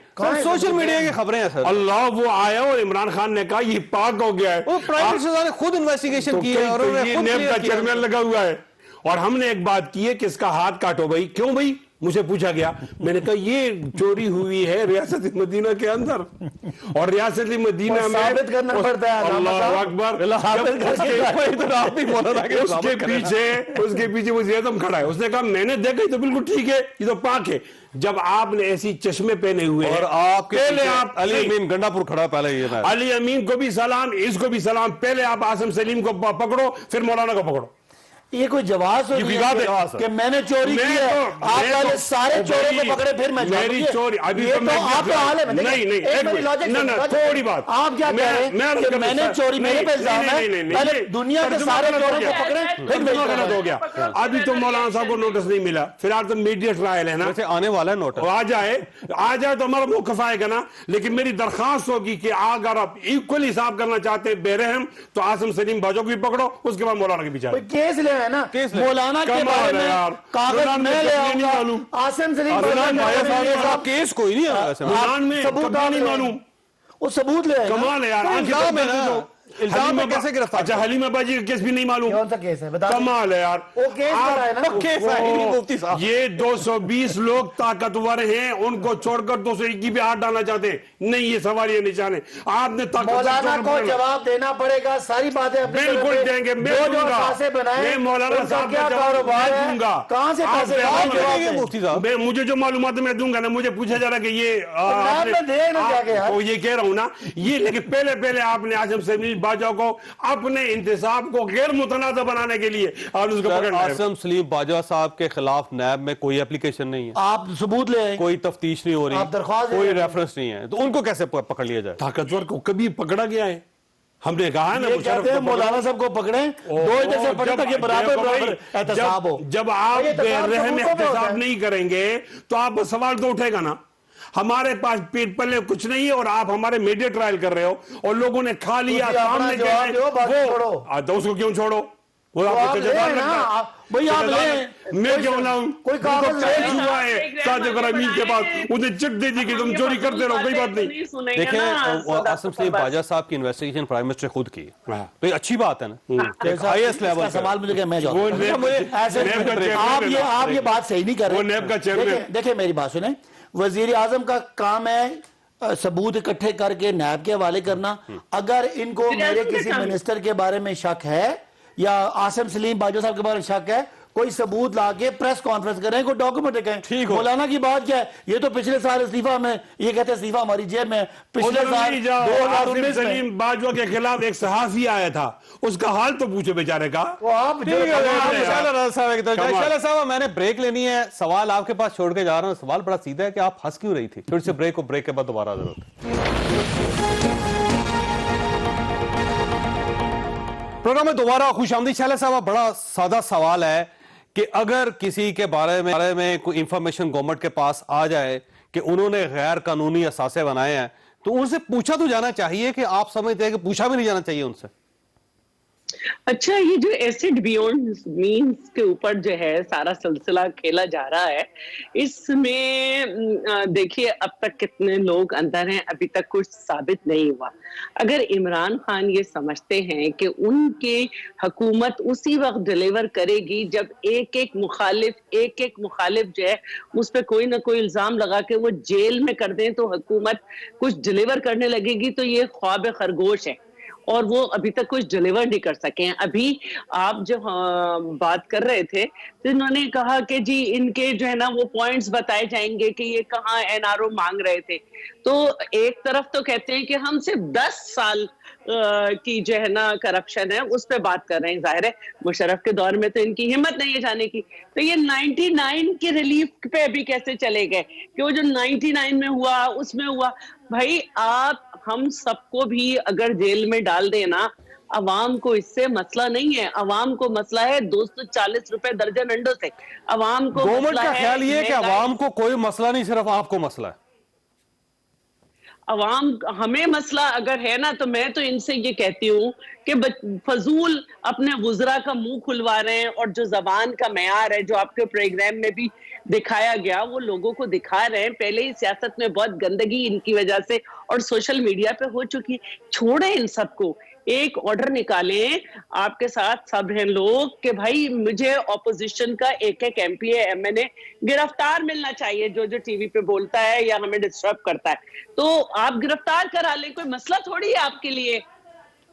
سوشل میڈیا کی خبریں ہیں سر. اللہ وہ آیا اور عمران خان نے کہا یہ پاک ہو گیا ہے. وہ پرائم منسٹر نے خود انویسٹیگیشن کی ہے اور انہوں نے یہ خود نیب clear کا کیا. چیئرمین لگا ہوا ہے. اور ہم نے ایک بات کی ہے کہ اس کا ہاتھ کاٹو بھائی. کیوں بھائی؟ مجھے پوچھا گیا, میں نے کہا یہ چوری ہوئی ہے ریاست مدینہ کے اندر, اور ریاست مدینہ میں ثابت کرنا پڑتا ہے. اللہ اکبر. اس کے پیچھے وزیر اعظم کھڑا ہے, اس نے کہا میں نے دیکھا یہ تو بالکل ٹھیک ہے, یہ تو پاک ہے. جب آپ نے ایسی چشمے پہنے ہوئے اور آپ پہلے آپ علی امین گنڈا پور کھڑا پہلے یہ ہے. علی امین کو بھی سلام, اس کو بھی سلام. پہلے آپ آصف سلیم کو پکڑو, پھر مولانا کو پکڑو. یہ کوئی جواز یہ بگاڑ ہے کہ میں نے چوری کی ہے, آپ پہلے سارے چوروں کو پکڑے پھر میں میری چوری ابھی یہ تو آپ کا حال ہے. نہیں تھوڑی بات, آپ کیا کہہ رہے ہیں کہ میں نے چوری, میرے پہ الزام ہے, پہلے دنیا کے سارے چوروں کو پکڑے پھر میں غلط ہو گیا. ابھی تو مولانا صاحب کو نوٹس نہیں ملا, فی الحال تو میڈیا ٹرائل ہے نا, ویسے آنے والا ہے نوٹس, آ جائے تو ہمارا موقف آئے گا نا. لیکن میری درخواست ہوگی کہ اگر آپ ایکول حساب کرنا چاہتے ہیں بے رحم, تو آصف سلیم باجو کو بھی پکڑو, اس کے بعد مولانا کے پیچھے کیس لے ہے نا. مولانا کے بارے میں کاغذ میں لے آؤں گا, آصف سلیم کیس کوئی نہیں ہے. ثبوت نہیں معلوم, وہ ثبوت لے. کمال ہے یار. الزام میں کیسے گرفتار؟ اچھا حلیمہ باجی کا کیس بھی نہیں معلوم. کون سا کیس ہے بتا. کمال ہے یار. وہ کیس بتا ہے نا. کیس ہے ہی نہیں مفتی صاحب. یہ 220 لوگ طاقتور ہیں, ان کو چھوڑ کر 221 پہ ہاتھ ڈالنا چاہتے ہیں. نہیں, یہ سوال یہ نشان ہے. آپ نے مولانا کو جواب دینا پڑے گا, ساری باتیں بالکل دیں گے. میں دوں گا, میں مولانا صاحب کا جواب دوں گا. کہاں سے مفتی صاحب مجھے جو معلومات میں دوں گا نا, مجھے پوچھا جا رہا کہ یہ کہہ رہا ہوں نا یہ, لیکن پہلے آپ نے آصف سلیم باجو کو اپنے انتصاب کو غیر متنازع بنانے کے لیے اور اس کو پکڑنا ہے. آصف سلیم باجوہ صاحب کے خلاف نیب میں کوئی اپلیکیشن نہیں ہے, آپ ثبوت لے, کوئی تفتیش نہیں ہو رہی, کوئی ریفرنس نہیں ہے, تو ان کو کیسے پکڑ لیا جائے؟ طاقتور کو کبھی پکڑا گیا ہے؟ ہم نے کہا نا کہتے ہیں مولانا صاحب کو پکڑیں, دو جیسے پکڑیں تاکہ برابر احتساب ہو. جب آپ بے رحم احتساب نہیں کریں گے تو آپ سوال تو اٹھے گا نا. ہمارے پاس پیٹ پلے کچھ نہیں ہے, اور آپ ہمارے میڈیا ٹرائل کر رہے ہو, اور لوگوں نے کھا لیا سامنے گئے, تو اس کو کیوں چھوڑو؟ وہ آپ کے جواب لگتا ہے. میں کیوں لاؤں؟ کوئی کاغذ ہوا ہے صادق رحیم کے پاس, انہیں چٹ دے دی کہ تم چوری کرتے رہو, کوئی بات نہیں. دیکھیں آصف سلیم باجوہ صاحب کی انویسٹیگیشن پرائم منسٹر خود کی, تو یہ اچھی بات ہے نا. ہائیسٹ لیول سوال مجھے کہ میں آپ یہ بات صحیح نہیں کر رہے. دیکھیں میری بات سنیں, وزیر اعظم کا کام ہے ثبوت اکٹھے کر کے نیب کے حوالے کرنا. اگر ان کو میرے کسی منسٹر کے بارے میں شک ہے یا آصف سلیم باجوہ صاحب کے بارے میں شک ہے, کوئی ثبوت لا کے پریس کانفرنس کریں, کوئی ڈاکومنٹ دکھائیں. مولانا کی بات کیا ہے, یہ تو پچھلے سال استعفیٰ میں, یہ کہتے ہیں استعفیٰ ہماری جیب میں, پچھلے سال 2019 آصف سلیم باجوہ کے خلاف ایک صحافی آیا تھا, اس کا حال تو پوچھو بیچارے کا. صاحب میں نے بریک لینی ہے, سوال آپ کے پاس چھوڑ کے جا رہا ہوں. سوال بڑا سیدھا ہے کہ آپ ہنس کیوں رہی تھی؟ تھوڑی سی بریک, کو بریک کے بعد دوبارہ ضرورت. پروگرام میں دوبارہ خوش آمدید. شہلا صاحب بڑا سادہ سوال ہے کہ اگر کسی کے بارے میں کوئی انفارمیشن گورنمنٹ کے پاس آ جائے کہ انہوں نے غیر قانونی اثاثے بنائے ہیں, تو ان سے پوچھا تو جانا چاہیے کہ آپ سمجھتے ہیں کہ پوچھا بھی نہیں جانا چاہیے ان سے؟ अच्छा, ये जो एसिड बियॉन्ड मीन्स के ऊपर जो है सारा सिलसिला खेला जा रहा है, इसमें देखिए अब तक कितने लोग अंदर हैं, अभी तक कुछ साबित नहीं हुआ। अगर इमरान खान ये समझते हैं कि उनकी हुकूमत उसी वक्त डिलीवर करेगी जब एक एक मुखालिफ जो है उस पर कोई ना कोई इल्जाम लगा के वो जेल में कर दें तो हुकूमत कुछ डिलीवर करने लगेगी, तो ये ख्वाब खरगोश है और वो अभी तक कुछ डिलीवर नहीं कर सके हैं। अभी आप जो बात कर रहे थे तो इन्होंने कहा कि जी इनके जो है ना वो पॉइंट्स बताए जाएंगे कि ये कहाँ एनआरओ मांग रहे थे। तो एक तरफ तो कहते हैं कि हम सिर्फ 10 साल की जो है ना करप्शन है उस पे बात कर रहे हैं। जाहिर है मुशर्रफ के दौर में तो इनकी हिम्मत नहीं है जाने की, तो ये 99 के रिलीफ पे अभी कैसे चले गए कि वो जो 99 में हुआ उसमें हुआ। भाई आप हम सबको भी अगर जेल में डाल देना, अवाम को इससे मसला नहीं है। अवाम को मसला है 240 रुपए दर्जन अंडों से। अवाम को गवर्नमेंट मसला का ख्याल ये है कि महंगाई। अवाम को कोई मसला नहीं, सिर्फ आपको मसला है। अवाम हमें मसला अगर है ना, तो मैं तो इनसे ये कहती हूँ कि फजूल अपने गुजरा का मुंह खुलवा रहे हैं, और जो जबान का मेयार है जो आपके प्रोग्राम में भी दिखाया गया वो लोगों को दिखा रहे हैं। पहले ही सियासत में बहुत गंदगी इनकी वजह से और सोशल मीडिया पे हो चुकी है। छोड़े इन सबको, एक ऑर्डर निकालें, आपके साथ सब हैं लोग कि भाई मुझे ऑपोजिशन का एक एक एमपी एमएनए गिरफ्तार मिलना चाहिए जो जो टीवी पे बोलता है या हमें डिस्टर्ब करता है, तो आप गिरफ्तार करा लें, कोई मसला थोड़ी है आपके लिए।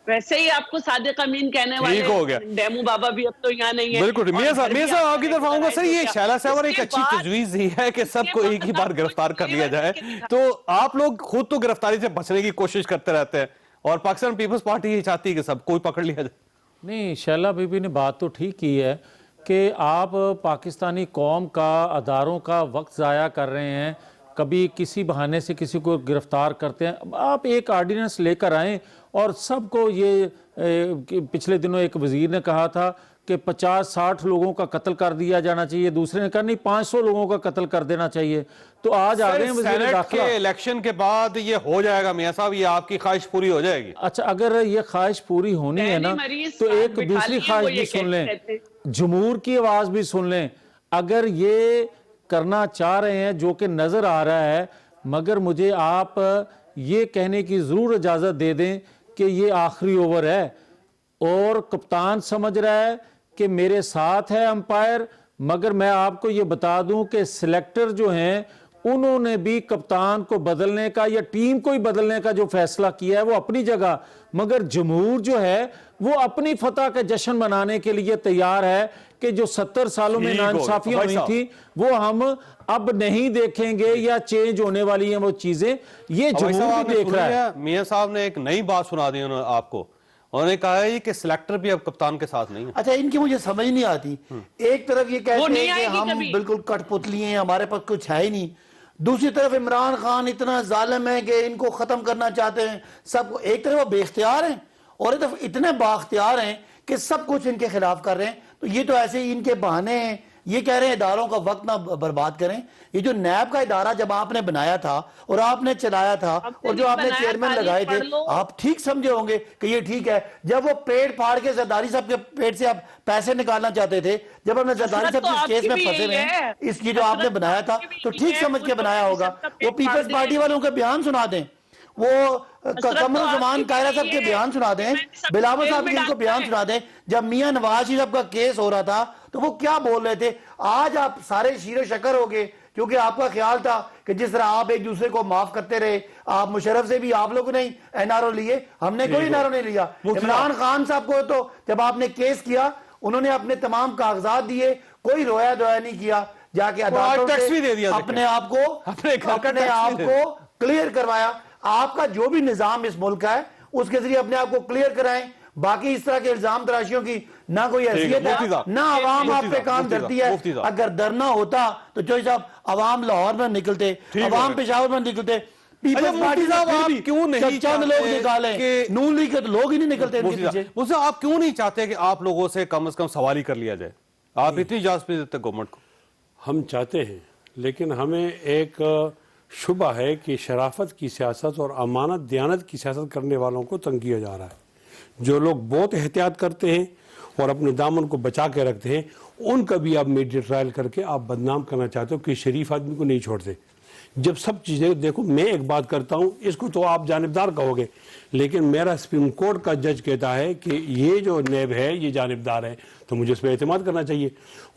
वैसे ही आपको सादिक अमीन कहने वाले हो गया। डेमू बाबा भी अब तो यहाँ नहीं है। बिल्कुल मियां साहब आपकी तरफ आऊंगा। सर ये शैला साहब एक इसके अच्छी बाद- तजवीज दी है कि सबको एक ही बार गिरफ्तार कर लिया जाए, तो आप लोग खुद तो गिरफ्तारी से बचने की कोशिश करते रहते हैं और पाकिस्तान पीपल्स पार्टी ही चाहती है कि सबको ही पकड़ लिया जाए। नहीं, शैला बीबी ने बात तो ठीक की है कि आप पाकिस्तानी कौम का, अदारों का वक्त ज़ाया कर रहे हैं। कभी किसी बहाने से किसी को गिरफ्तार करते हैं, आप एक आर्डिनेंस लेकर आएँ और सबको ये पिछले दिनों एक वजीर ने कहा था कि 50-60 लोगों का कत्ल कर दिया जाना चाहिए, दूसरे ने कहा नहीं 500 लोगों का कत्ल कर देना चाहिए। तो आज आ गए हैं वजीर सेनेट दाखिला। के इलेक्शन के बाद ये हो जाएगा मियां साहब, ये आपकी ख्वाहिश पूरी हो जाएगी। अच्छा, अगर ये ख्वाहिश पूरी होनी है ना, मरीज तो साथ एक बिठा दूसरी लिए, वो ख्वाहिश ये भी सुन कहते लें, रहते हैं। जमहूर की आवाज भी सुन लें। अगर ये करना चाह रहे हैं जो कि नजर आ रहा है, मगर मुझे आप ये कहने की जरूर इजाजत दे दें कि ये आखिरी ओवर है और कप्तान समझ रहा है कि मेरे साथ है अंपायर, मगर मैं आपको ये बता दूं कि सिलेक्टर जो हैं उन्होंने भी कप्तान को बदलने का या टीम को ही बदलने का जो फैसला किया है वो अपनी जगह, मगर जमहूर जो है वो अपनी फतह का जश्न मनाने के लिए तैयार है कि जो 70 सालों में ठीक हो गया। नाइंसाफियां भाई हुई थी वो हम अब नहीं देखेंगे या चेंज होने वाली हैं वो चीजें, ये भाई साहब, जमहूर आपने भी देख सुन रहा लिया? है। मियां साहब ने एक नई बात सुना दी आपको, उन्होंने कहा है कि सिलेक्टर भी अब कप्तान के साथ नहीं है। अच्छा, इनकी मुझे समझ नहीं आती। एक तरफ ये वो कहते नहीं हैं कि आएगी हम कभी। बिल्कुल कठपुतली हैं, हमारे पास कुछ है ही नहीं, दूसरी तरफ इमरान खान इतना जालिम है कि इनको खत्म करना चाहते हैं सबको। एक तरफ वो बेख्तियार हैं और एक तरफ इतने बाख्तियार हैं कि सब कुछ इनके खिलाफ कर रहे हैं। तो ये तो ऐसे ही इनके बहाने हैं। ये कह रहे हैं इदारों का वक्त ना बर्बाद करें। ये जो नैब का इदारा जब आपने बनाया था और आपने चलाया था और जो आपने चेयरमैन लगाए थे, आप ठीक समझे होंगे कि ये ठीक है। जब वो पेट फाड़ के जरदारी साहब के पेट से आप पैसे निकालना चाहते थे, जब हमने जरदारी साहब इस केस में फंसे हुए हैं, इसकी जो आपने बनाया था तो ठीक समझ के बनाया होगा। वो पीपल्स पार्टी वालों के बयान सुना दें, वो कमर जमान कायरा साहब के बयान सुना दें, बिलावल साहब के इनको बयान सुना दें। जब मियां नवाज शरीफ का केस हो रहा था तो वो क्या बोल रहे थे। आज आप सारे शीरो शक्कर हो गए क्योंकि आपका ख्याल था कि जिस तरह आप एक दूसरे को माफ करते रहे, आप मुशर्रफ से भी आप लोगों ने एनआरओ लिए, हमने कोई एनआरओ नहीं लिया। इमरान खान साहब को तो जब आपने केस किया उन्होंने अपने तमाम कागजात दिए, कोई रोया धोया नहीं किया, जाके अदालतों से अपने आप को क्लियर करवाया। आपका जो भी निजाम इस मुल्क का है उसके जरिए अपने आप को क्लियर कराएं। बाकी इस तरह के इल्जाम तराशियों की ना कोई हैसियत है, ना आवाम आप पे काम करती है। अगर डरना होता तो जो साहब आवाम लाहौर में निकलते, आवाम पेशावर में निकलते, पीपल्स पार्टी साहब आप क्यों नहीं चंद लोग निकाले, नून लीग के तो लोग ही नहीं निकलते इनके पीछे। मुझसे आप क्यों नहीं चाहते कि आप लोगों से कम सवाल ही कर लिया जाए? आप इतनी इजाजत नहीं देते गवर्नमेंट को? हम चाहते हैं, लेकिन हमें एक शुबा है कि शराफत की सियासत और अमानत दयानत की सियासत करने वालों को तंग किया जा रहा है। جو لوگ بہت احتیاط کرتے ہیں اور اپنے دامن کو بچا کے رکھتے ہیں ان کا بھی آپ میڈیا ٹرائل کر کے آپ بدنام کرنا چاہتے ہو کہ شریف آدمی کو نہیں چھوڑتے. جب سب چیزیں دیکھو, میں ایک بات کرتا ہوں, اس کو تو آپ جانبدار کہو گے, لیکن میرا سپریم کورٹ کا جج کہتا ہے کہ یہ جو نیب ہے یہ جانبدار ہے, تو مجھے اس پہ اعتماد کرنا چاہیے.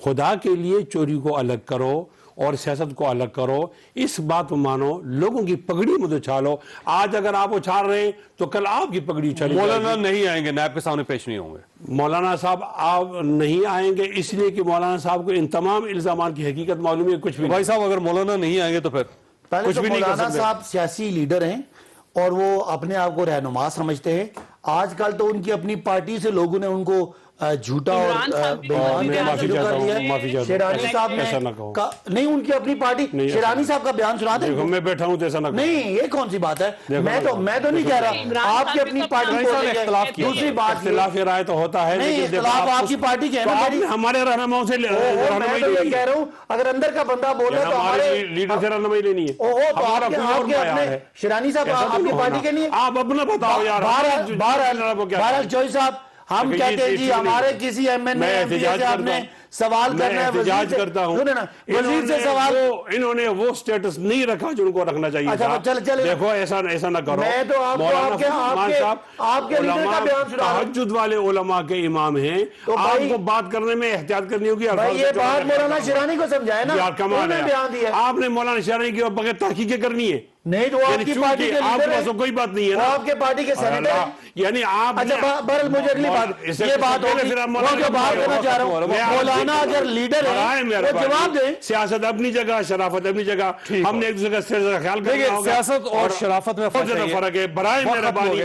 خدا کے لیے چوری کو الگ کرو اور سیاست کو الگ کرو, اس بات کو مانو, لوگوں کی پگڑی مت اچھالو. آج اگر آپ اچھال رہے ہیں تو کل آپ کی پگڑی اچھالے. مولانا نہیں آئیں گے, نیب کے سامنے پیش نہیں ہوں گے. مولانا صاحب آپ نہیں آئیں گے اس لیے کہ مولانا صاحب کو ان تمام الزامات کی حقیقت معلوم ہے کچھ بھی. بھائی صاحب اگر مولانا نہیں آئیں گے تو پھر پہلے کچھ تو بھی نہیں کر مولانا سکتے. صاحب سیاسی لیڈر ہیں اور وہ اپنے آپ کو رہنما سمجھتے ہیں. آج کل تو ان کی اپنی پارٹی سے لوگوں نے ان کو جھوٹا اور عمران صاحب بھی بے ایمان معافی کہنا معافی شروع چاہتا کر ہوں, دیا ہے. معافی چاہتا ہوں. شیرانی صاحب ایسا نہ کہو. نے نہیں, ان کی اپنی پارٹی, شیرانی صاحب کا بیان سنا دیں. دیکھو میں بیٹھا ہوں تو ایسا نہ کہو. نہیں, یہ کون سی بات ہے, میں تو نہیں کہہ رہا آپ کی اپنی پارٹی کو لے کے. دوسری بات اختلاف رائے تو ہوتا ہے, نہیں, اختلاف آپ کی پارٹی کے ہے نا. آپ نے ہمارے رہنماؤں سے میں تو یہ کہہ رہا ہوں اگر اندر کا بندہ بول رہا ہے تو ہمارے لیڈر سے رہنمائی لینی ہے. تو آپ کے اپنے شیرانی صاحب آپ کی پارٹی کے نہیں. آپ اپنا بتاؤ یار. بہرحال چوئی صاحب ہم کہتے ہیں جی ہمارے کسی ایم این اے سے آپ نے سوال کرنا ہے, احتجاج کرتا ہوں. وزیر سے سوال, انہوں نے وہ سٹیٹس نہیں رکھا جو ان کو رکھنا چاہیے تھا. دیکھو ایسا نہ کرو. میں تو آپ کے لیڈر کا بیان سنا رہا ہوں. تہجد والے علماء کے امام ہیں, آپ کو بات کرنے میں احتیاط کرنی ہوگی. یہ بات مولانا شیرانی کو سمجھائے نا, انہوں نے بیان دیا. آپ نے مولانا شیرانی کی بغیر تحقیقیں کرنی ہے. نہیں تو آپ کی پارٹی کے آپ کے لیڈر پاس کوئی بات نہیں ہے نا, آپ کے پارٹی کے سینیٹر ہیں. یعنی آپ. اچھا بہرحال مجھے اگلی بات یہ بات ہوگی, وہ جو بات کرنا چاہ رہا ہوں, مولانا اگر لیڈر ہے وہ جواب دیں. سیاست اپنی جگہ, شرافت اپنی جگہ, ہم نے ایک دوسرے کا خیال کرنا ہوگا. سیاست اور شرافت میں بہت زیادہ فرق ہے. برائے مہربانی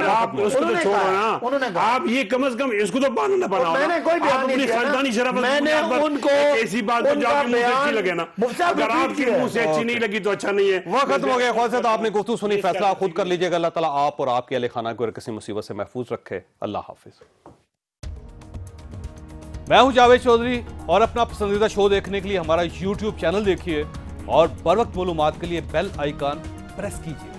آپ اس کو تو چھوڑو نا. آپ یہ کم از کم اس کو تو بہانا نہ بناؤ. میں نے کوئی بیان نہیں کیا نا. میں نے ان کو ایسی بات کو جا کے منہ سے اچھی لگے نا. اگر آپ کے منہ سے اچھی نہیں لگی تو اچھا نہیں ہے. وقت ختم ہو گیا. خواہ صاحب آپ نے گفتگو سنی, فیصلہ آپ خود کر لیجئے گا. اللہ تعالیٰ آپ اور آپ کے اہل خانہ کو کسی مصیبت سے محفوظ رکھے. اللہ حافظ. میں ہوں جاوید چودھری, اور اپنا پسندیدہ شو دیکھنے کے لیے ہمارا یوٹیوب چینل دیکھیے اور بر وقت معلومات کے لیے بیل آئیکن پریس کیجیے.